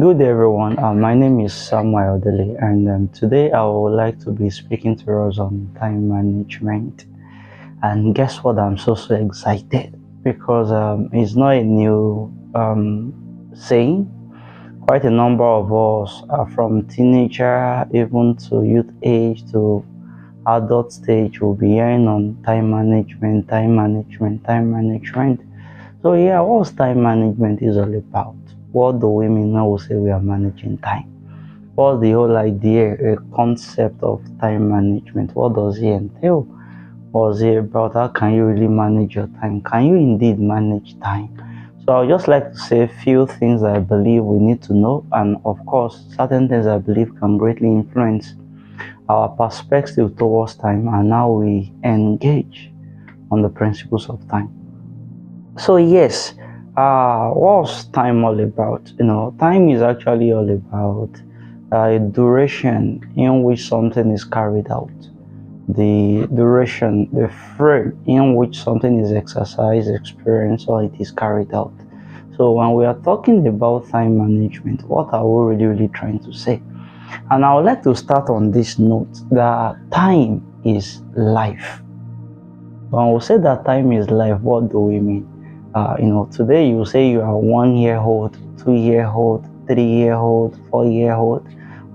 Good day, everyone. My name is Samuel Dele, and today I would like to be speaking to us on time management. And guess what? I'm so excited because it's not a new saying. Quite a number of us, from teenager even to youth age to adult stage, will be hearing on time management, time management, time management. So yeah, what's time management is all about? What do we mean when we say we are managing time? What's the whole idea, a concept of time management? What does it entail? What's it about? How can you really manage your time? Can you indeed manage time? So I would just like to say a few things I believe we need to know, and of course, certain things I believe can greatly influence our perspective towards time and how we engage on the principles of time. So yes, what's time all about? Time is actually all about a duration in which something is carried out, the duration, the frame in which something is exercised, experienced, or it is carried out. So when we are talking about time management, what are we really trying to say? And I would like to start on this note that time is life. When we say that time is life, what do we mean? Today you say you are 1 year old, 2 year old, 3 year old, 4 year old.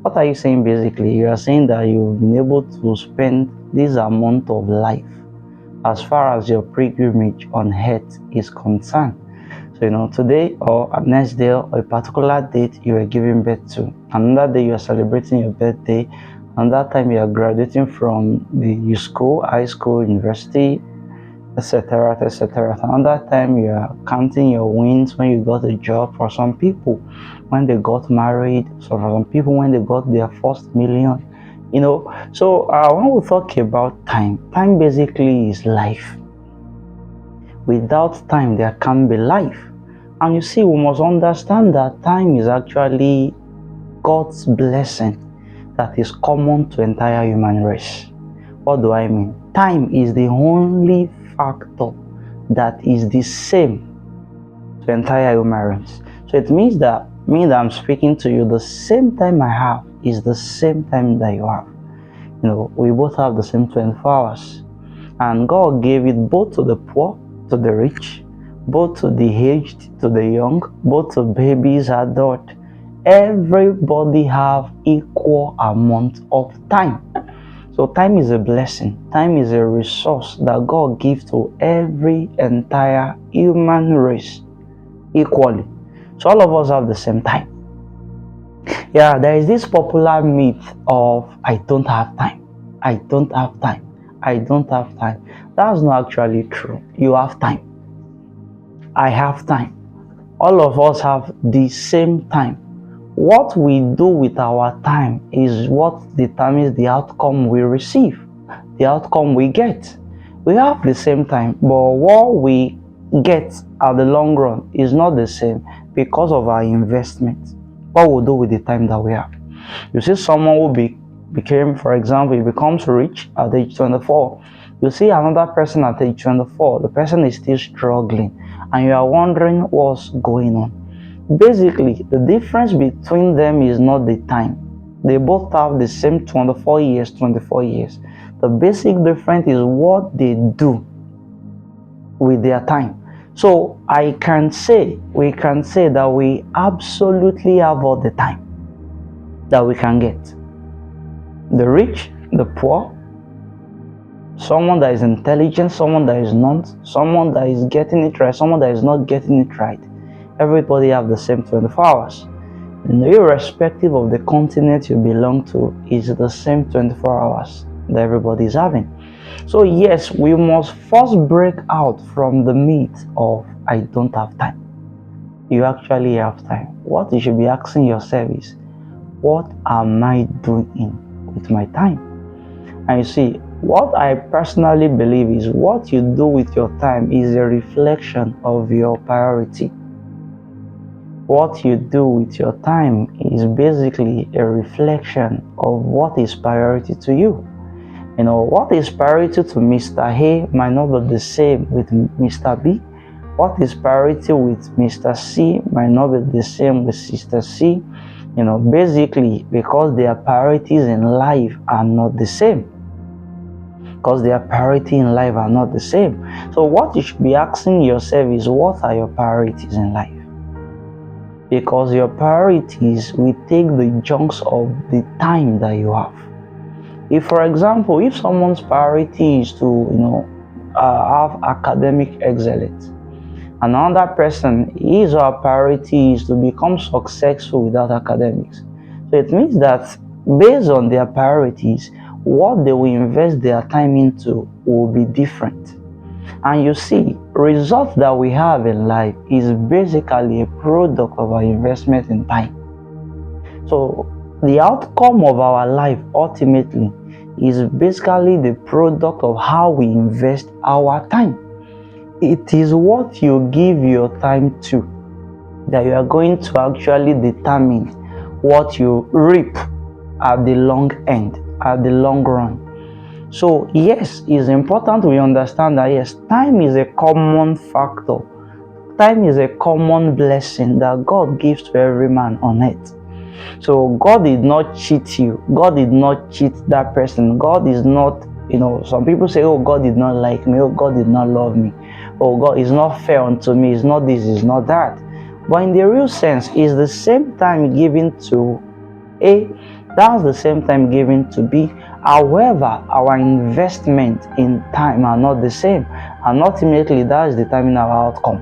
What are you saying basically? You are saying that you've been able to spend this amount of life as far as your pilgrimage on earth is concerned. So, today or next day or a particular date you are giving birth to. Another day you are celebrating your birthday. And that time you are graduating from the school, high school, university, etc., etc. Another time you are counting your wins when you got a job. For some people, when they got married. So for some people, when they got their first million. So when we talk about time basically is life. Without time, there can't be life. And you see, we must understand that time is actually God's blessing that is common to entire human race. What do I mean? Time is the only factor that is the same to entire human race. So it means that I'm speaking to you, the same time I have is the same time that you have. We both have the same 24 hours. And God gave it both to the poor, to the rich, both to the aged, to the young, both to babies, adult. Everybody have equal amount of time. So time is a blessing. Time is a resource that God gives to every entire human race equally. So all of us have the same time. Yeah, there is this popular myth of I don't have time. I don't have time. I don't have time. That's not actually true. You have time. I have time. All of us have the same time. What we do with our time is what determines the outcome we receive, the outcome we get. We have the same time, but what we get at the long run is not the same because of our investment. What we'll do with the time that we have. You see someone who became, for example, he becomes rich at age 24. You see another person at age 24, the person is still struggling, and you are wondering what's going on. Basically, the difference between them is not the time. They both have the same 24 years. The basic difference is what they do with their time. So we can say that we absolutely have all the time that we can get. The rich, the poor, someone that is intelligent, someone that is not, someone that is getting it right, someone that is not getting it right. Everybody have the same 24 hours. And irrespective of the continent you belong to, is the same 24 hours that everybody is having. So yes, we must first break out from the myth of I don't have time. You actually have time. What you should be asking yourself is, what am I doing with my time? And you see, what I personally believe is what you do with your time is a reflection of your priority. What you do with your time is basically a reflection of what is priority to you. What is priority to Mr. A might not be the same with Mr. B, What is priority with Mr. C might not be the same with Sister C. Basically because their priorities in life are not the same. So what you should be asking yourself is, what are your priorities in life? Because your priorities will take the chunks of the time that you have. If, for example, if someone's priority is to have academic excellence, another person, his or her priority is to become successful without academics. So it means that based on their priorities, what they will invest their time into will be different. And you see, results that we have in life is basically a product of our investment in time. So the outcome of our life ultimately is basically the product of how we invest our time. It is what you give your time to that you are going to actually determine what you reap at the long end, at the long run. So yes, it's important we understand that yes, time is a common factor. Time is a common blessing that God gives to every man on earth. So God did not cheat you. God did not cheat that person. God is not, some people say, oh, God did not like me. Oh, God did not love me. Oh, God is not fair unto me. It's not this, it's not that. But in the real sense, it's the same time given to A, that's the same time given to B. However, our investment in time are not the same. And ultimately, that is determining our outcome.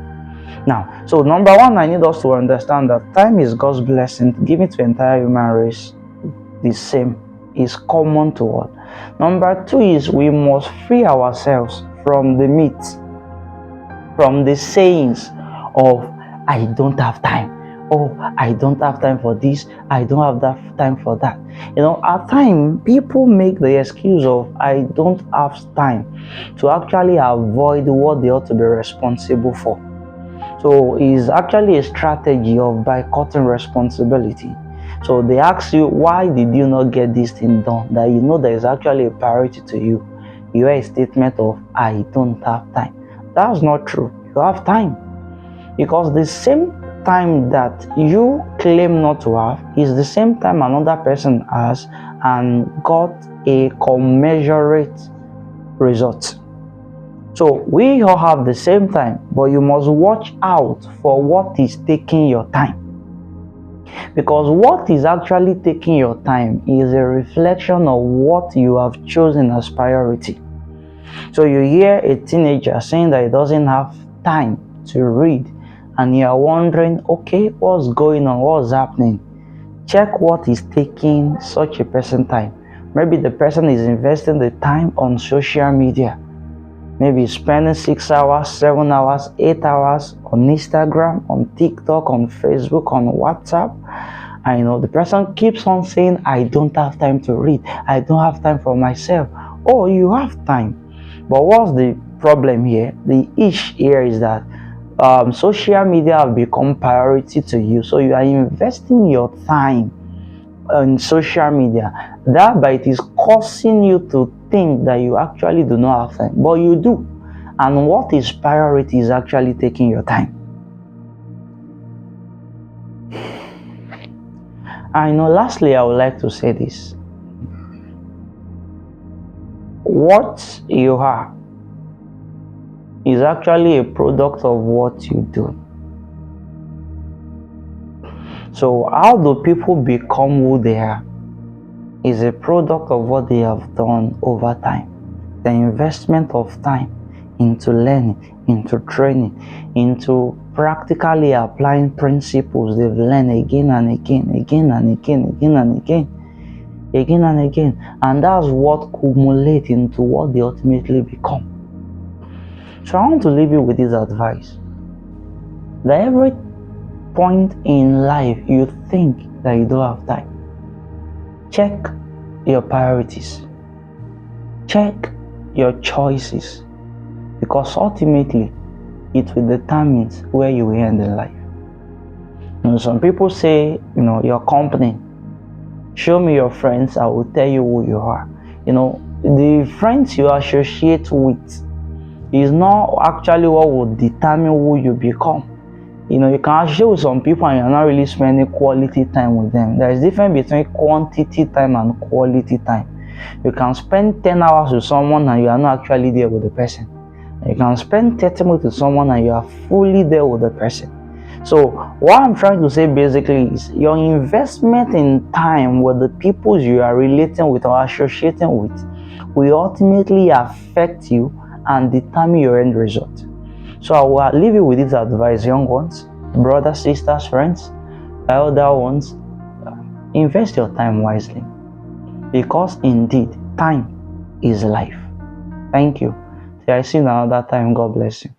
Now, so number one, I need us to understand that time is God's blessing given to the entire human race. The same is common to all. Number two is we must free ourselves from the myths, from the sayings of I don't have time. Oh, I don't have time for this. I don't have that time for that. At times people make the excuse of I don't have time to actually avoid what they ought to be responsible for. So it's actually a strategy of boycotting responsibility. So they ask you, why did you not get this thing done? That there is actually a priority to you. You are a statement of, I don't have time. That's not true. You have time. Because the same time that you claim not to have is the same time another person has and got a commensurate result. So we all have the same time, but you must watch out for what is taking your time. Because what is actually taking your time is a reflection of what you have chosen as priority. So you hear a teenager saying that he doesn't have time to read, and you are wondering, okay, what's going on? What's happening? Check what is taking such a person time. Maybe the person is investing the time on social media. Maybe spending 6 hours, 7 hours, 8 hours on Instagram, on TikTok, on Facebook, on WhatsApp. And the person keeps on saying, I don't have time to read. I don't have time for myself. Oh, you have time. But what's the problem here? The issue here is that social media have become priority to you. So you are investing your time on social media. Thereby it is causing you to think that you actually do not have time, but you do. And what is priority is actually taking your time. Lastly, I would like to say this. What you are is actually a product of what you do. So how do people become who they are is a product of what they have done over time. The investment of time into learning, into training, into practically applying principles they've learned again and again, and that's what cumulates into what they ultimately become. So I want to leave you with this advice, that every point in life you think that you don't have time, check your priorities, check your choices, because ultimately it will determine where you will end in life. Some people say, your company, show me your friends, I will tell you who you are. The friends you associate with It's not actually what will determine who you become. You know, you can share with some people and you're not really spending quality time with them. There is difference between quantity time and quality time. You can spend 10 hours with someone and you are not actually there with the person. You can spend 30 minutes with someone and you are fully there with the person. So what I'm trying to say basically is your investment in time with the people you are relating with or associating with will ultimately affect you and determine your end result. So I will leave you with this advice, young ones, brothers, sisters, friends, elder ones. Invest your time wisely, because indeed time is life. Thank you. See, I see you another time. God bless you.